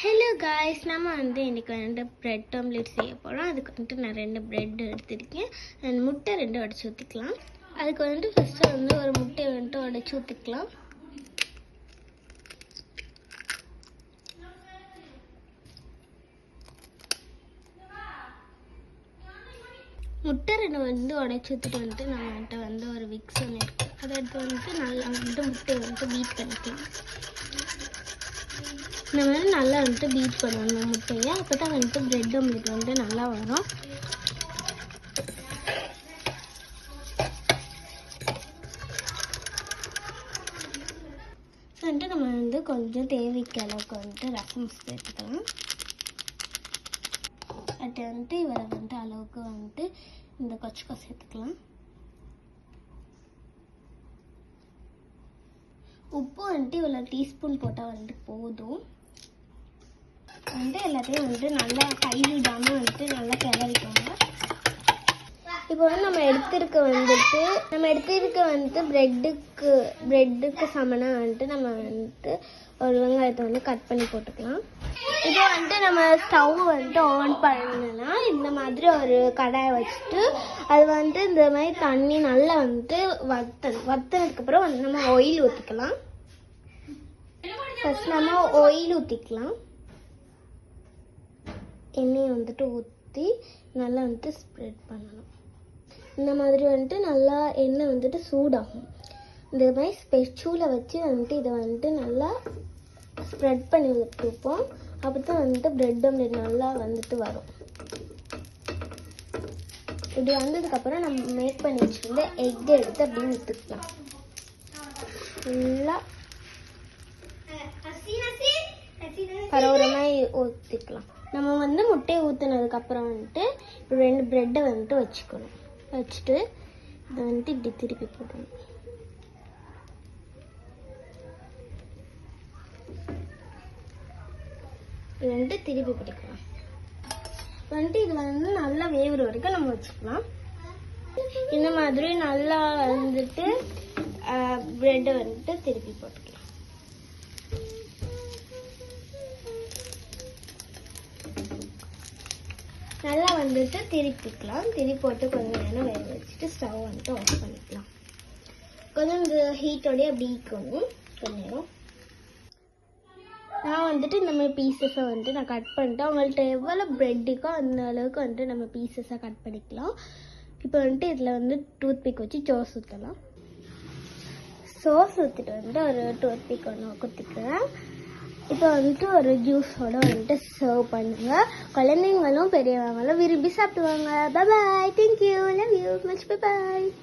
Hello guys, நம்ம இன்றைக்கி bread omelette செய்ய போகிறோம். அதுக்கு நான் 2 ப்ரெட் எடுத்துருக்கேன். முட்டை 2 உடச்சி ஊற்றிக்கலாம். அதுக்கு ஃபஸ்ட்டு ஒரு முட்டையை உடச்சி ஊற்றிக்கலாம். முட்டை 2 உடச்சி ஊற்றிட்டு நம்மகிட்ட ஒரு விக்ஸ் ஒன்று இருக்குது. அதை எடுத்து நல்லா முட்டையை பீட் பண்ணிக்கலாம். நம்ம நல்லா பீட் பண்ணணும் முட்டையை. அப்போ தான் ப்ரெட் ஆம்லேட் நல்லா வரும். நம்ம கொஞ்சம் தேவைக்கு அளவுக்கு ரசம் சேர்த்துக்கலாம். அது இவரை அளவுக்கு இந்த கொச்சக்கா சேர்த்துக்கலாம். உப்பு இவ்வளோ டீஸ்பூன் போட்டால் போதும். எல்லாத்தையும் நல்லா கை விடாமல் நல்லா கிளறிக்கோங்க. இப்போ நம்ம எடுத்திருக்க ப்ரெட்டுக்கு சமனாக நம்ம ஒரு வெங்காயத்தை கட் பண்ணி போட்டுக்கலாம். இப்போ நம்ம ஸ்டவ் ஆன் பண்ணலாம். இந்த மாதிரி ஒரு கடாயை வச்சுட்டு அது இந்த மாதிரி தண்ணி நல்லா வத்தனதுக்கப்புறம் நம்ம ஆயில் ஊற்றிக்கலாம். ஃபர்ஸ்ட் நம்ம ஆயில் ஊற்றிக்கலாம். எண்ணெயை ஊற்றி நல்லா ஸ்ப்ரெட் பண்ணணும். இந்த மாதிரி நல்லா எண்ணெய் சூடாகும். இந்த மாதிரி ஸ்பெச்சூலை வச்சு இதை நல்லா ஸ்ப்ரெட் பண்ணி விட்டுருப்போம். அப்போ தான் ப்ரெட் ஆம்லேட் நல்லா வரும். இப்படி வந்ததுக்கப்புறம் நம்ம மேக் பண்ணி வச்சுருந்த எக் எடுத்து அப்படி ஊற்றிக்கலாம். ஃபுல்லாக பரவரமாக ஊற்றிக்கலாம். நம்ம முட்டையை ஊற்றினதுக்கப்புறம் 2 ப்ரெட்டை வச்சுக்கணும். வச்சுட்டு இதை இப்படி திருப்பி போடணும். இது திருப்பி பிடிக்கலாம். இது நல்லா வேவுற வரைக்கும் நம்ம வச்சுக்கலாம். இந்த மாதிரி நல்லா ப்ரெட்டை திருப்பி போட்டுக்கலாம். நல்லா திருப்பிக்கலாம். திருப்பி போட்டு கொஞ்சம் நேரம் வேக வச்சுட்டு ஸ்டவ் ஆஃப் பண்ணிக்கலாம். கொஞ்சம் இந்த ஹீட்டோடய அப்படி ஈக்கணும் கொஞ்ச நேரம். நான் இந்த மாதிரி பீசஸை நான் கட் பண்ணிட்டேன். அவங்கள்ட்ட எவ்வளோ ப்ரெட்டுக்கோ அந்த அளவுக்கு நம்ம பீசஸை கட் பண்ணிக்கலாம். இப்போ இதில் டூத் பிக் வச்சு சோஸ் ஊற்றலாம். சோஸ் ஊற்றிட்டு ஒரு டூத் பிக் ஒன்று குத்திக்கிறேன். இப்போ ஒரு ஜூஸோட சர்வ் பண்ணுங்க. குழந்தைங்களும் பெரியவங்களும் விரும்பி சாப்பிடுவாங்க. Bye, thank you, love you much, bye.